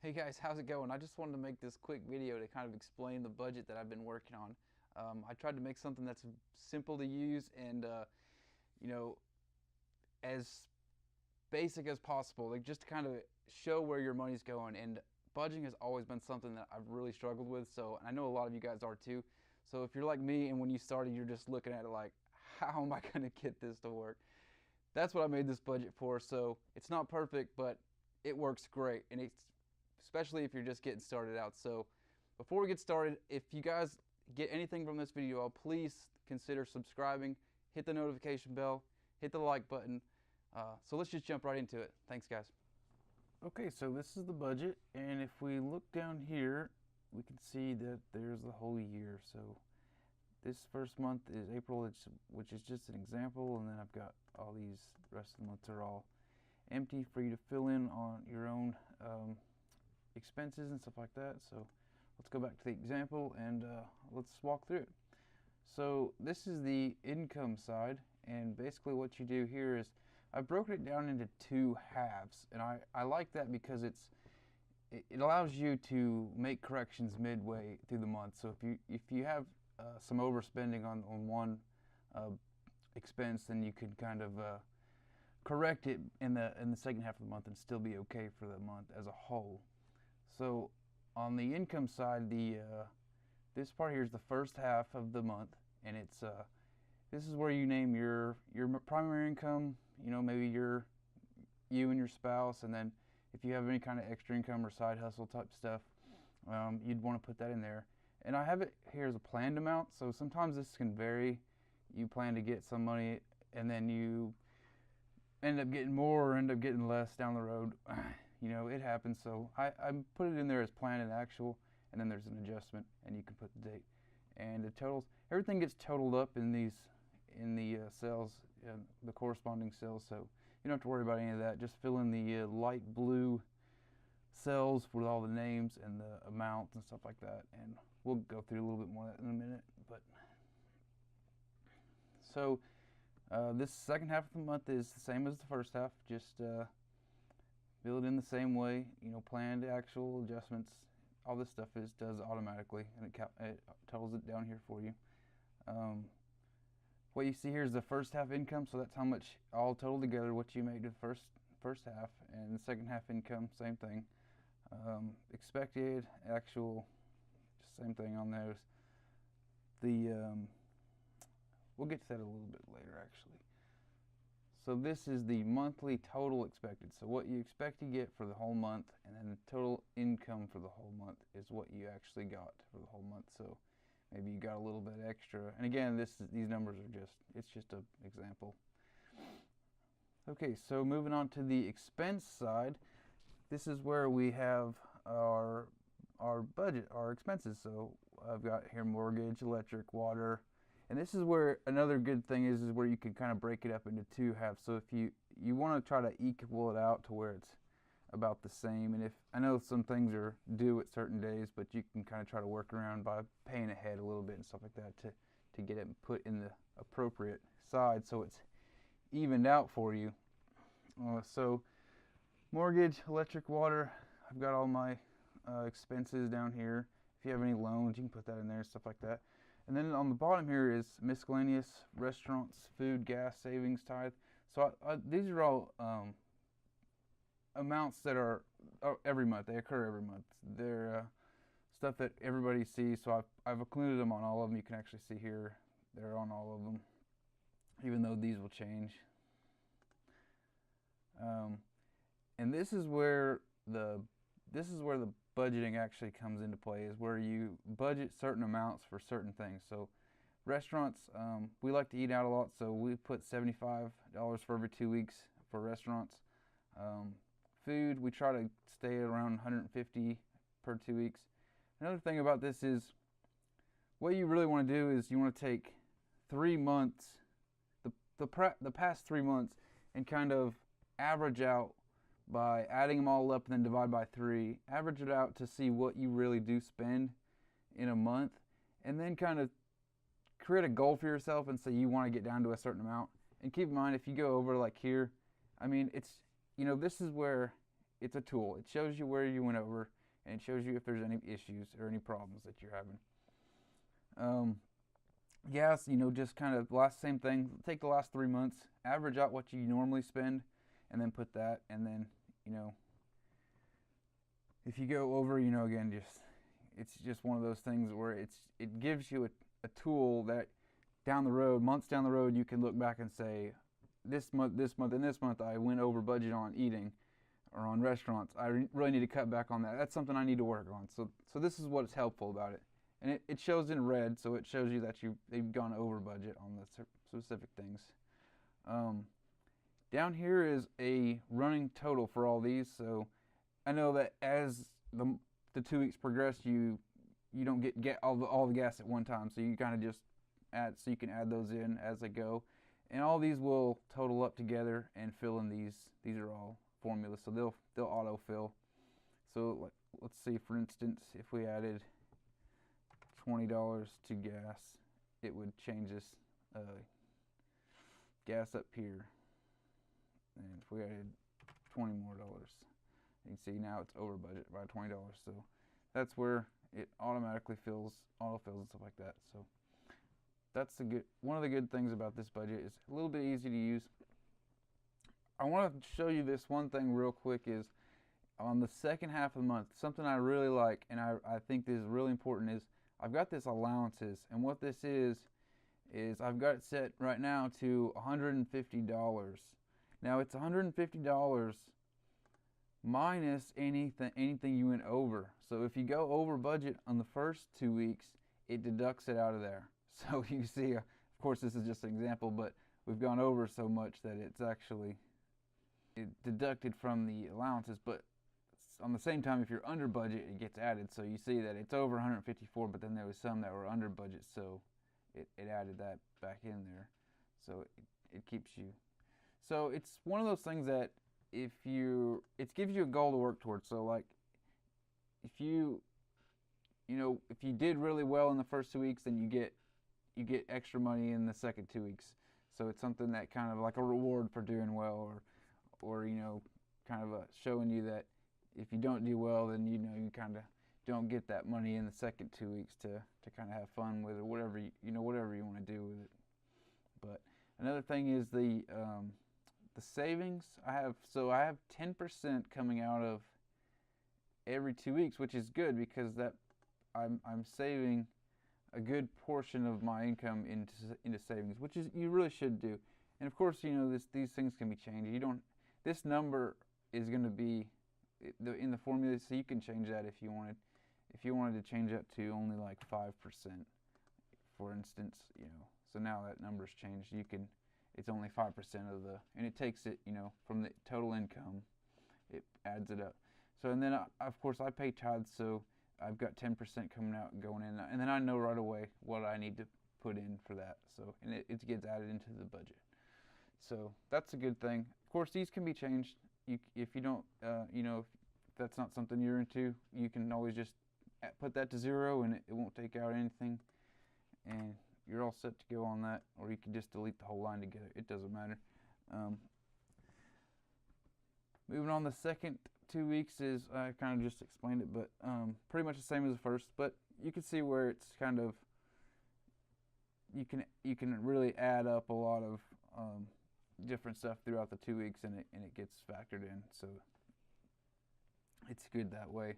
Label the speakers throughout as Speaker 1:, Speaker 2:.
Speaker 1: Hey guys, how's it going? I just wanted to make this quick video to kind of explain the budget that I've been working on. I tried to make something that's simple to use and you know, as basic as possible, like just to kind of show where your money's going. And budgeting has always been something that I've really struggled with. So I know a lot of you guys are too. So if you're like me and when you started, you're just looking at it like, how am I going to get this to work? That's what I made this budget for. So it's not perfect, but it works great, and it's especially if you're just getting started out. So before we get started, if you guys get anything from this video, please consider subscribing, hit the notification bell, hit the like button. So let's just jump right into it. Thanks, guys. Okay, so this is the budget, and if we look down here, we can see that there's the whole year. So this first month is April, which is just an example, and then I've got all these rest of the months are all empty for you to fill in on your own expenses and stuff like that. So let's go back to the example and let's walk through it. So this is the income side, and basically what you do here is I've broken it down into two halves, and I like that because it allows you to make corrections midway through the month. So if you have some overspending on one expense, then you can kind of correct it in the second half of the month and still be okay for the month as a whole. So on the income side, this part here is the first half of the month, and it's this is where you name your primary income. You know, maybe you and your spouse, and then if you have any kind of extra income or side hustle type stuff, you'd want to put that in there. And I have it here as a planned amount, so sometimes this can vary. You plan to get some money, and then you end up getting more or end up getting less down the road. You know, it happens. So I put it in there as planned and actual, and then there's an adjustment, and you can put the date. And the totals, everything gets totaled up in the cells, the corresponding cells. So you don't have to worry about any of that. Just fill in the light blue cells with all the names and the amounts and stuff like that. And we'll go through a little bit more of that in a minute. But so this second half of the month is the same as the first half. Just build in the same way. You know, planned, actual, adjustments. All this stuff does automatically, and it totals it down here for you. What you see here is the first half income, so that's how much all total together what you made the first half, and the second half income, same thing. Expected, actual, same thing on those. We'll get to that a little bit later, actually. So this is the monthly total expected. So what you expect to get for the whole month, and then the total income for the whole month is what you actually got for the whole month. So maybe you got a little bit extra. And again, these numbers are it's just an example. Okay, so moving on to the expense side, this is where we have our budget, our expenses. So I've got here mortgage, electric, water. And this is where another good thing is where you can kind of break it up into two halves. So if you want to try to equal it out to where it's about the same, and if I know some things are due at certain days, but you can kind of try to work around by paying ahead a little bit and stuff like that to get it put in the appropriate side so it's evened out for you. So mortgage, electric, water, I've got all my expenses down here. If you have any loans, you can put that in there, stuff like that. And then on the bottom here is miscellaneous, restaurants, food, gas, savings, tithe. So these are all amounts that are every month. They occur every month. They're stuff that everybody sees. So I've included them on all of them. You can actually see here they're on all of them, even though these will change. And this is where the budgeting actually comes into play, is where you budget certain amounts for certain things. So restaurants, we like to eat out a lot, so we put $75 for every 2 weeks for restaurants. Food, we try to stay around $150 per 2 weeks. Another thing about this is what you really want to do is you want to take 3 months, the past 3 months, and kind of average out by adding them all up and then divide by 3. Average it out to see what you really do spend in a month, and then kind of create a goal for yourself and say you want to get down to a certain amount. And keep in mind, if you go over like here, I mean, it's, you know, this is where it's a tool. It shows you where you went over, and it shows you if there's any issues or any problems that you're having. Gas, just kind of same thing. Take the last 3 months, average out what you normally spend, and then put that. And then, if you go over, again, it's just one of those things where it gives you a tool that down the road, months down the road, you can look back and say, this month, and this month, I went over budget on eating or on restaurants. I really need to cut back on that. That's something I need to work on. So this is what's helpful about it. And it shows in red, so it shows you that they've gone over budget on the specific things. Down here is a running total for all these. So I know that as the 2 weeks progress, you don't get all the gas at one time. So you kind of just add, so you can add those in as they go. And all these will total up together and fill in these. These are all formulas, so they'll autofill. So let's see, for instance, if we added $20 to gas, it would change this gas up here. And if we added $20 more, you can see now it's over budget by $20. So that's where it automatically autofills and stuff like that. So that's one of the good things about this budget is a little bit easy to use. I want to show you this one thing real quick is on the second half of the month, something I really like and I think this is really important is I've got this allowances, and what this is I've got it set right now to $150. Now it's $150 minus anything you went over. So if you go over budget on the first 2 weeks, it deducts it out of there. So you see, of course this is just an example, but we've gone over so much that it's actually deducted from the allowances, but on the same time, if you're under budget, it gets added. So you see that it's over 154, but then there was some that were under budget, so it added that back in there. So it keeps you. So it's one of those things that it gives you a goal to work towards. So like if you did really well in the first 2 weeks, then you get extra money in the second 2 weeks. So it's something that kind of like a reward for doing well, or kind of showing you that if you don't do well, then you kind of don't get that money in the second 2 weeks to kind of have fun with it, whatever you want to do with it. But another thing is the savings. I have 10% coming out of every 2 weeks, which is good because that I'm saving a good portion of my income into savings, which is you really should do. And of course, these things can be changed. This number is going to be in the formula, so you can change that if you wanted. If you wanted to change that to only like 5%, for instance, so now that number's changed. It's only 5% and it takes it, from the total income, it adds it up. So and then of course I pay tithes, so I've got 10% coming out and going in, and then I know right away what I need to put in for that. So and it gets added into the budget. So that's a good thing. Of course, these can be changed. If you don't, if that's not something you're into, you can always just put that to 0 and it won't take out anything, and you're all set to go on that. Or you can just delete the whole line together. It doesn't matter. Moving on, the second 2 weeks is, I kind of just explained it, but pretty much the same as the first. But you can see where it's kind of, you can really add up a lot of different stuff throughout the 2 weeks, and it gets factored in. So it's good that way.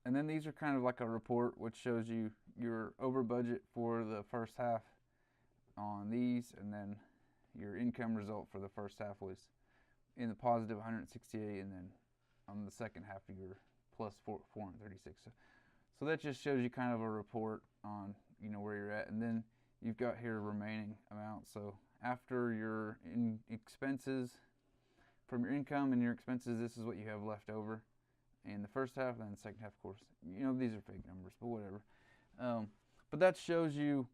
Speaker 1: And then these are kind of like a report, which shows you your over budget for the first half on these, and then your income result for the first half was in the positive 168, and then on the second half you're plus 436. So that just shows you kind of a report on where you're at, and then you've got here remaining amount. So after your expenses, from your income and your expenses, this is what you have left over in the first half, and then the second half, of course. These are fake numbers, but whatever. But that shows you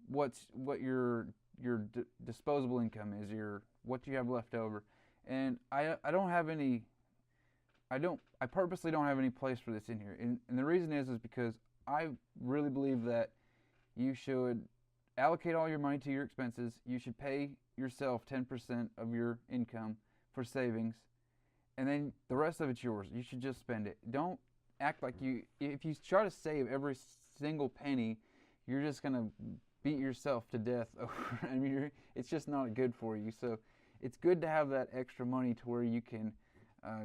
Speaker 1: what your disposable income is, what you have left over. And I purposely don't have any place for this in here. And the reason is because I really believe that you should allocate all your money to your expenses. You should pay yourself 10% of your income for savings, and then the rest of it's yours. You should just spend it. Don't act like if you try to save every single penny, you're just gonna beat yourself to death over. I mean, it's just not good for you. So it's good to have that extra money to where you can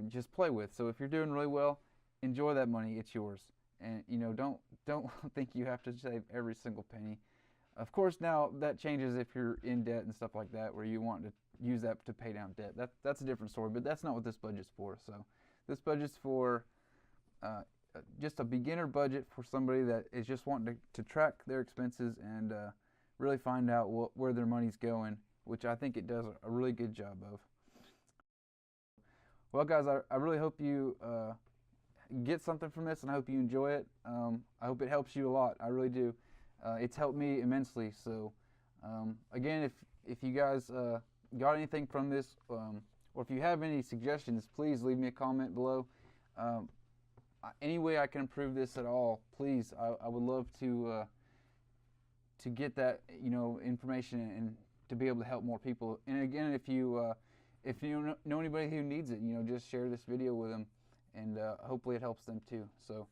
Speaker 1: just play with. So if you're doing really well, enjoy that money. It's yours. And don't think you have to save every single penny. Of course, now that changes if you're in debt and stuff like that, where you want to use that to pay down debt. That's a different story, but that's not what this budget's for. So this budget's for just a beginner budget for somebody that is just wanting to track their expenses and really find out where their money's going, which I think it does a really good job of. Well, guys, I really hope you get something from this, and I hope you enjoy it. I hope it helps you a lot. I really do. It's helped me immensely. So again, if you guys got anything from this, or if you have any suggestions, please leave me a comment below. Any way I can improve this at all, please, I would love to get that information and to be able to help more people. And again, if you know anybody who needs it, just share this video with them, and hopefully it helps them too. So